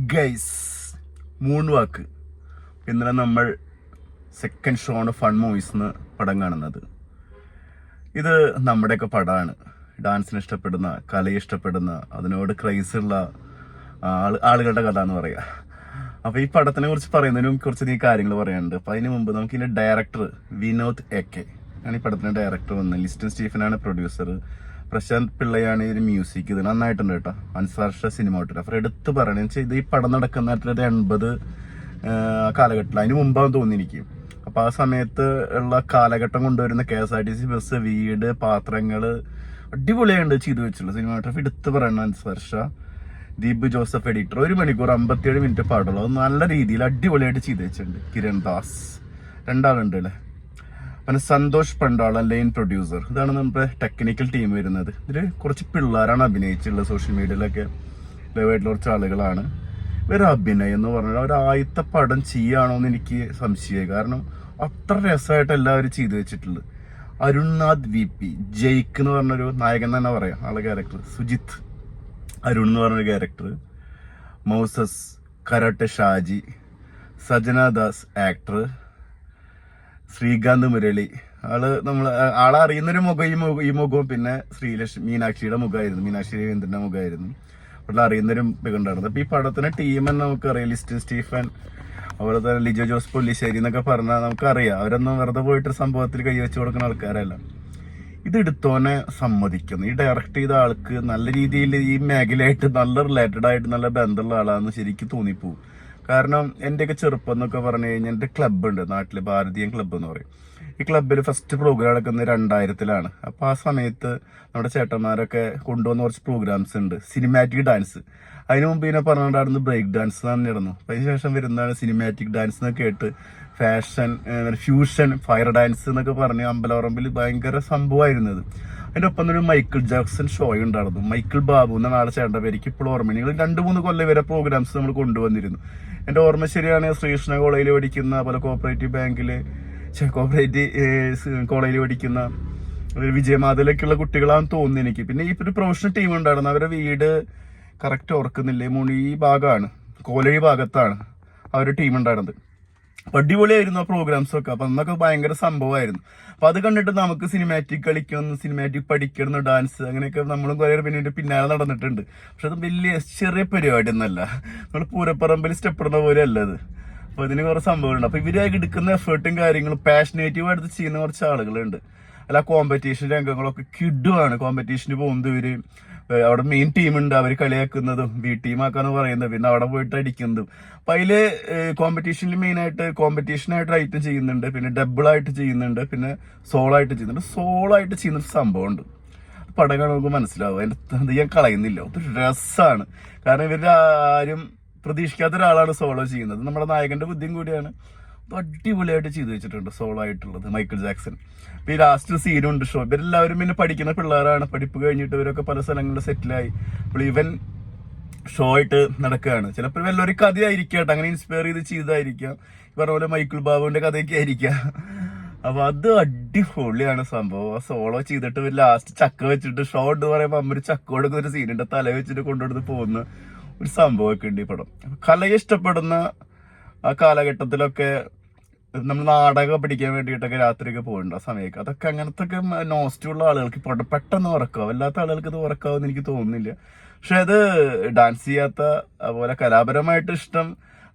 Guys മൂന്ന് വാക്ക് ഇന്നലെ നമ്മൾ സെക്കൻഡ് ഷോ ആണ് ഫൺ മൂവീസ് പടം കാണുന്നത്. ഇത് നമ്മുടെയൊക്കെ പടമാണ്. ഡാൻസിന് ഇഷ്ടപ്പെടുന്ന, കലയെ ഇഷ്ടപ്പെടുന്ന, അതിനോട് ക്രൈസുള്ള ആളുകളുടെ കഥ എന്ന് പറയുക. അപ്പോൾ ഈ പടത്തിനെ കുറിച്ച് പറയുന്നതിനും കുറച്ച് കാര്യങ്ങൾ പറയാനുണ്ട്. അപ്പോൾ അതിന് മുമ്പ് നമുക്ക് ഇതിന്റെ ഡയറക്ടർ വിനോദ് എ.കെ ആണ് ഈ പടത്തിന്റെ ഡയറക്ടർ വന്നത്. ലിസ്റ്റൻ സ്റ്റീഫനാണ് പ്രൊഡ്യൂസർ. പ്രശാന്ത് പിള്ളയാണ് ഇതിന് മ്യൂസിക്. ഇത് നന്നായിട്ടുണ്ട് കേട്ടോ. അൻസാർ ഷാ സിനിമാറ്റോഗ്രാഫർ. എടുത്ത് പറയണെന്ന് വെച്ചാൽ ഇത് ഈ പടം നടക്കുന്ന 80 കാലഘട്ടത്തിൽ, അതിന് മുമ്പാന്ന് തോന്നി എനിക്ക്. അപ്പൊ ആ സമയത്ത് ഉള്ള കാലഘട്ടം കൊണ്ടുവരുന്ന KSRTC ബസ്, വീട്, പാത്രങ്ങള് അടിപൊളിയായിട്ട് ചെയ്തു വെച്ചുള്ളൂ. സിനിമാറ്റോഗ്രാഫി എടുത്ത് പറയണം അൻസാർ ഷാ. ദീപ് ജോസഫ് എഡിറ്റർ. 1 മണിക്കൂർ 57 മിനിറ്റ് പാടുള്ളൂ. അത് നല്ല രീതിയിൽ അടിപൊളിയായിട്ട് ചെയ്തു വെച്ചിട്ടുണ്ട്. കിരൺ ദാസ്, രണ്ടാളുണ്ട് അല്ലേ. പിന്നെ സന്തോഷ് പണ്ടാള ലൈൻ പ്രൊഡ്യൂസർ. ഇതാണ് നമ്മുടെ ടെക്നിക്കൽ ടീം വരുന്നത്. ഇതിൽ കുറച്ച് പിള്ളേരാണ് അഭിനയിച്ചിട്ടുള്ളത്. സോഷ്യൽ മീഡിയയിലൊക്കെ ലൈവായിട്ടുള്ള കുറച്ച് ആളുകളാണ്. ഇവർ അഭിനയം എന്ന് പറഞ്ഞാൽ ഒരു ആദ്യത്തെ പടം ചെയ്യാണോ എന്ന് എനിക്ക് സംശയമായി. കാരണം അത്ര രസമായിട്ട് എല്ലാവരും ചെയ്തു വെച്ചിട്ടുള്ളത്. അരുൺനാഥ് VP, ജയ്ക്ക് എന്ന് പറഞ്ഞൊരു നായകൻ തന്നെ പറയാം. ആളെ ക്യാരക്ടർ സുജിത്ത്. അരുൺ എന്ന് പറഞ്ഞൊരു character. Moses, karate Shaji, Sajana Das actor, Sreekanth Murali. ആളെ അറിയുന്നൊരു മുഖം ഈ മുഖവും പിന്നെ മീനാക്ഷിയുടെ മുഖമായിരുന്നു. മീനാക്ഷി രവീന്ദ്രന്റെ മുഖമായിരുന്നു. അവിടെ അറിയുന്നൊരു ഉണ്ടായിരുന്നത്. അപ്പൊ ഈ പടത്തിന് ടീം തന്നെ നമുക്കറിയാം. ലിസ്റ്റൻ സ്റ്റീഫൻ, അതുപോലെ തന്നെ ലിജോ ജോസ് പുള്ളിശ്ശേരി എന്നൊക്കെ പറഞ്ഞാൽ നമുക്കറിയാം. അവരൊന്നും വെറുതെ പോയിട്ട് സംഭവത്തിൽ കൈവച്ച് കൊടുക്കുന്ന ആൾക്കാരല്ല. ഇത് എടുത്തോനെ സമ്മതിക്കുന്നു. ഈ ഡയറക്ട് ചെയ്ത ആൾക്ക് നല്ല രീതിയിൽ ഈ മേഖലയായിട്ട് നല്ല റിലേറ്റഡ് ആയിട്ട് നല്ല ബന്ധമുള്ള ആളാണെന്ന് ശരിക്കും തോന്നിപ്പോവും. കാരണം എന്റെയൊക്കെ ചെറുപ്പം എന്നൊക്കെ പറഞ്ഞു കഴിഞ്ഞാൽ എന്റെ ക്ലബ്ബ് ഉണ്ട് നാട്ടില്, ഭാരതീയൻ ക്ലബ്ബ് എന്ന് പറയും. ഈ ക്ലബ്ബിൽ ഫസ്റ്റ് പ്രോഗ്രാം നടക്കുന്നത് 2000-ലാണ്. അപ്പൊ ആ സമയത്ത് നമ്മുടെ ചേട്ടന്മാരൊക്കെ കൊണ്ടുവന്ന കുറച്ച് പ്രോഗ്രാംസ് ഉണ്ട്. Cinematic dance. അതിനു മുമ്പ് ഇതിനെ പറഞ്ഞിട്ടുണ്ടായിരുന്നു ബ്രേക്ക് ഡാൻസ് തന്നെയായിരുന്നു. അതിനുശേഷം വരുന്നതാണ് സിനിമാറ്റിക് ഡാൻസ് എന്നൊക്കെ കേട്ട് ഫാഷൻ, ഫ്യൂഷൻ, ഫയർ ഡാൻസ് എന്നൊക്കെ പറഞ്ഞ് അമ്പലവറമ്പിൽ ഭയങ്കര സംഭവമായിരുന്നത്. അതിന്റെ ഒപ്പം ഒരു മൈക്കിൾ ജാക്സൺ ഷോ ഉണ്ടായിരുന്നു. മൈക്കിൾ ബാബു എന്നാണ് ആളെ ചേട്ടൻ്റെ പേര്. ഇപ്പോൾ ഓർമ്മ. നിങ്ങൾ 2-3 കൊല്ലം വരെ പ്രോഗ്രാംസ് നമ്മൾ കൊണ്ടുവന്നിരുന്നു. എന്റെ ഓർമ്മ ശരിയാണ്. ശ്രീകൃഷ്ണ കോളേജിൽ പഠിക്കുന്ന, അതുപോലെ കോപ്പറേറ്റീവ് കോളേജിൽ പഠിക്കുന്ന വിജയമാതയിലൊക്കെയുള്ള കുട്ടികളാണെന്ന് തോന്നുന്നു എനിക്ക്. പിന്നെ ഈ ഒരു പ്രൊഫഷണൽ ടീം ഉണ്ടായിരുന്നു. അവരുടെ വീട് കറക്റ്റ് ഓർക്കുന്നില്ലേ, മുളി ഭാഗമാണ്, കോലഴി ഭാഗത്താണ് അവരുടെ ടീം ഉണ്ടായിരുന്നത്. അടിപൊളിയായിരുന്നു ആ പ്രോഗ്രാംസ് ഒക്കെ. അപ്പൊ അന്നൊക്കെ ഭയങ്കര സംഭവമായിരുന്നു. അപ്പൊ അത് കണ്ടിട്ട് നമുക്ക് സിനിമാറ്റിക് കളിക്കണം, സിനിമാറ്റിക് പഠിക്കണം, ഡാൻസ്, അങ്ങനെയൊക്കെ നമ്മളും കുറെ പിന്നാലെ നടന്നിട്ടുണ്ട്. പക്ഷെ അത് വലിയ ചെറിയ പരിപാടി ഒന്നല്ല. നമ്മൾ പൂരപ്പറമ്പിൽ സ്റ്റെപ്പ് ഇടുന്ന പോലെ അല്ല അത്. അപ്പൊ ഇതിന് കുറെ സംഭവങ്ങളുണ്ട്. അപ്പൊ ഇവര് എടുക്കുന്ന എഫേർട്ടും കാര്യങ്ങളും പാഷനേറ്റീവ് ആയിട്ട് ചെയ്യുന്ന കുറച്ച് ആളുകളുണ്ട്. അല്ല, കോമ്പറ്റീഷൻ രംഗങ്ങളൊക്കെ കിഡുമാണ്. കോമ്പറ്റീഷന് പോകുന്നത് ഇവര് അവിടെ മെയിൻ ടീമുണ്ട്. അവർ കളിയാക്കുന്നതും ടീമാക്കാന്ന് പറയുന്നത്, പിന്നെ അവിടെ പോയിട്ട് അടിക്കുന്നതും. അപ്പൊ അതില് കോമ്പറ്റീഷനിൽ മെയിൻ ആയിട്ട് കോമ്പറ്റീഷനായിട്ട് ഐറ്റം ചെയ്യുന്നുണ്ട്, പിന്നെ ഡബിൾ ആയിട്ട് ചെയ്യുന്നുണ്ട്, പിന്നെ സോളോ ആയിട്ട് ചെയ്യുന്നുണ്ട്. സോളോ ആയിട്ട് ചെയ്യുന്ന ഒരു സംഭവമുണ്ട്. പടം കാണുമ്പോൾ നമുക്ക് മനസ്സിലാവും. അത് ഞാൻ കളയുന്നില്ല. അതൊരു രസമാണ്. കാരണം ഇവരുടെ ആരും പ്രതീക്ഷിക്കാത്ത ഒരാളാണ് സോളോ ചെയ്യുന്നത്. നമ്മുടെ നായകന്റെ ബുദ്ധിയും കൂടിയാണ്. അടിപൊളിയായിട്ട് ചെയ്തു വെച്ചിട്ടുണ്ട് സോളോ ആയിട്ടുള്ളത്. Michael Jackson. ഈ ലാസ്റ്റ് സീനുണ്ട് ഷോ. ഇവരെല്ലാവരും പിന്നെ പഠിക്കുന്ന പിള്ളേരാണ്. പഠിപ്പ് കഴിഞ്ഞിട്ട് ഇവരൊക്കെ പല സ്ഥലങ്ങളിൽ സെറ്റിലായി. അപ്പോൾ ഇവൻ ഷോ ആയിട്ട് നടക്കുകയാണ്. ചിലപ്പോൾ വല്ലൊരു കഥയായിരിക്കാം കേട്ടോ, അങ്ങനെ ഇൻസ്പയർ ചെയ്ത് ചെയ്തായിരിക്കാം. പറഞ്ഞ പോലെ മൈക്കിൾ ബാബുവിന്റെ കഥയൊക്കെ ആയിരിക്കാം. അപ്പൊ അത് അടിപൊളിയാണ് സംഭവം. ആ സോളോ ചെയ്തിട്ട് ഇവർ ലാസ്റ്റ് ചക്ക വെച്ചിട്ട് ഷോ എന്ന് പറയുമ്പോൾ അമ്മ ഒരു ചക്ക കൊടുക്കുന്ന ഒരു സീനുണ്ട്. തല വെച്ചിട്ട് കൊണ്ടുവന്ന് പോകുന്ന ഒരു സംഭവമൊക്കെ ഉണ്ട് ഈ പടം. കലയെ ഇഷ്ടപ്പെടുന്ന ആ കാലഘട്ടത്തിലൊക്കെ നമ്മൾ നാടകം പഠിക്കാൻ വേണ്ടിയിട്ടൊക്കെ രാത്രിയൊക്കെ പോകണ്ട ആ സമയമൊക്കെ. അതൊക്കെ അങ്ങനത്തെ ഒക്കെ നോസ്റ്റുള്ള ആളുകൾക്ക് പെട്ടെന്ന് ഉറക്കാവും. അല്ലാത്ത ആളുകൾക്ക് ഇത് ഉറക്കാവെന്ന് എനിക്ക് തോന്നുന്നില്ല. പക്ഷെ അത് ഡാൻസ് ചെയ്യാത്ത, അതുപോലെ കലാപരമായിട്ട് ഇഷ്ടം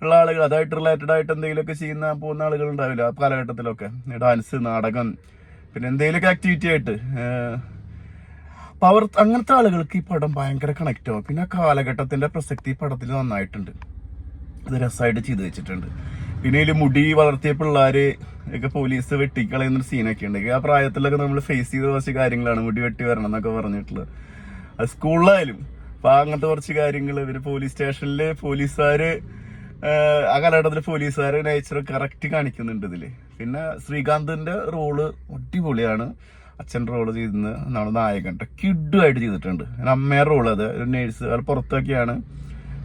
ഉള്ള ആളുകൾ, അതായിട്ട് റിലേറ്റഡ് ആയിട്ട് എന്തെങ്കിലുമൊക്കെ പോകുന്ന ആളുകൾ ഉണ്ടാവില്ല ആ കാലഘട്ടത്തിലൊക്കെ. ഡാൻസ്, നാടകം, പിന്നെ എന്തെങ്കിലുമൊക്കെ ആക്ടിവിറ്റി ആയിട്ട് അപ്പൊ അങ്ങനത്തെ ആളുകൾക്ക് ഈ പടം ഭയങ്കര കണക്ട് ആവും. പിന്നെ ആ കാലഘട്ടത്തിന്റെ പ്രസക്തി ഈ പടത്തിൽ നന്നായിട്ടുണ്ട്. അത് രസമായിട്ട് ചെയ്തു വെച്ചിട്ടുണ്ട്. പിന്നെ ഇതിൽ മുടി വളർത്തിയ പിള്ളേര് ഒക്കെ പോലീസ് വെട്ടിക്കളയുന്നൊരു സീനൊക്കെ ഉണ്ട്. ആ പ്രായത്തിലൊക്കെ നമ്മൾ ഫേസ് ചെയ്ത കുറച്ച് കാര്യങ്ങളാണ്. മുടി വെട്ടി വരണം എന്നൊക്കെ പറഞ്ഞിട്ടുള്ളത്. അത് സ്കൂളിലായാലും അപ്പൊ അങ്ങനത്തെ കുറച്ച് കാര്യങ്ങൾ. ഇവര് പോലീസ് സ്റ്റേഷനില് പോലീസുകാര്, ആ കാലഘട്ടത്തില് പോലീസുകാര് നേച്ചർ കറക്റ്റ് കാണിക്കുന്നുണ്ട് ഇതില്. പിന്നെ ശ്രീകാന്തിന്റെ റോള് അടിപൊളിയാണ്. അച്ഛൻ്റെ റോള് ചെയ്യുന്നത് നമ്മുടെ നായകൻ കിഡുമായിട്ട് ചെയ്തിട്ടുണ്ട്. അമ്മയുടെ റോള്, അത് ഒരു നേഴ്സ്, അത് പുറത്തൊക്കെയാണ്,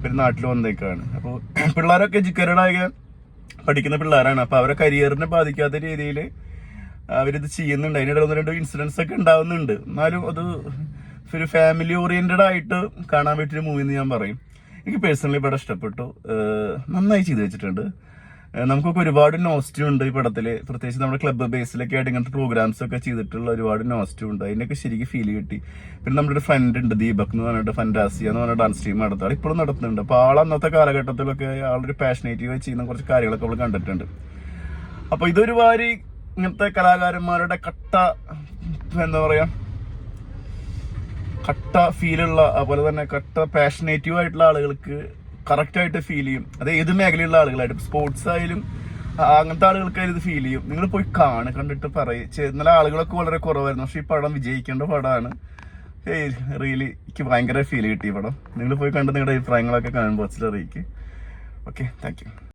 പിന്നെ നാട്ടിൽ വന്നേക്കാണ്. അപ്പോൾ പിള്ളേരൊക്കെ എഡ്യൂക്കേറ്റഡായ പഠിക്കുന്ന പിള്ളേരാണ്. അപ്പൊ അവരെ കരിയറിനെ ബാധിക്കാത്ത രീതിയിൽ അവരിത് ചെയ്യുന്നുണ്ട്. അതിനിടെ 1-2 ഇൻസിഡൻസ് ഒക്കെ ഉണ്ടാവുന്നുണ്ട്. എന്നാലും അത് ഒരു ഫാമിലി ഓറിയന്റഡ് ആയിട്ട് കാണാൻ പറ്റിയ മൂവി എന്ന് ഞാൻ പറയും. എനിക്ക് പേഴ്സണലി പടം ഇഷ്ടപ്പെട്ടു. നന്നായി ചെയ്തു വെച്ചിട്ടുണ്ട്. നമുക്കൊക്കെ ഒരുപാട് നോസ്റ്റ്യൂ ഉണ്ട് ഈ പടത്തില്. പ്രത്യേകിച്ച് നമ്മുടെ ക്ലബ്ബ് ബേസിലൊക്കെ ആയിട്ട് ഇങ്ങനത്തെ പ്രോഗ്രാംസ് ഒക്കെ ചെയ്തിട്ടുള്ള ഒരുപാട് നോസ്റ്റ്യൂ ഉണ്ട്. അതിനൊക്കെ ശരിക്കും ഫീൽ കിട്ടി. പിന്നെ നമ്മുടെ ഒരു ഫ്രണ്ട് ഉണ്ട്, ദീപക് എന്ന് പറഞ്ഞിട്ട്, ഫന്റാസിയ എന്ന് പറഞ്ഞ ഡാൻസ് ടീം നടത്തുക, ഇപ്പോഴും നടത്തുന്നുണ്ട്. അപ്പോൾ ആൾ അന്നത്തെ കാലഘട്ടത്തിലൊക്കെ ആളൊരു പാഷനേറ്റീവായി ചെയ്യുന്ന കുറച്ച് കാര്യങ്ങളൊക്കെ നമ്മൾ കണ്ടിട്ടുണ്ട്. അപ്പൊ ഇതൊരുമാതിരി ഇങ്ങനത്തെ കലാകാരന്മാരുടെ എന്താ പറയാ, കട്ട ഫീലുള്ള, അതുപോലെ തന്നെ കട്ട പാഷനേറ്റീവ് ആയിട്ടുള്ള ആളുകൾക്ക് കറക്റ്റ് ആയിട്ട് ഫീൽ ചെയ്യും. അത് ഏത് മേഖലയുള്ള ആളുകളായിട്ട്, സ്പോർട്സ് ആയാലും അങ്ങനത്തെ ആളുകൾക്കായാലും ഇത് ഫീൽ ചെയ്യും. നിങ്ങൾ പോയി കണ്ടിട്ട് പറയും. ഇന്നലെ ആളുകളൊക്കെ വളരെ കുറവായിരുന്നു, പക്ഷെ ഈ പടം വിജയിക്കേണ്ട പടമാണ്. റിയലി എനിക്ക് ഭയങ്കര ഫീൽ കിട്ടി ഈ പടം. നിങ്ങൾ പോയി കണ്ട് നിങ്ങളുടെ അഭിപ്രായങ്ങളൊക്കെ കമന്റ് ബോക്സിൽ അറിയിക്കും. Okay, thank you.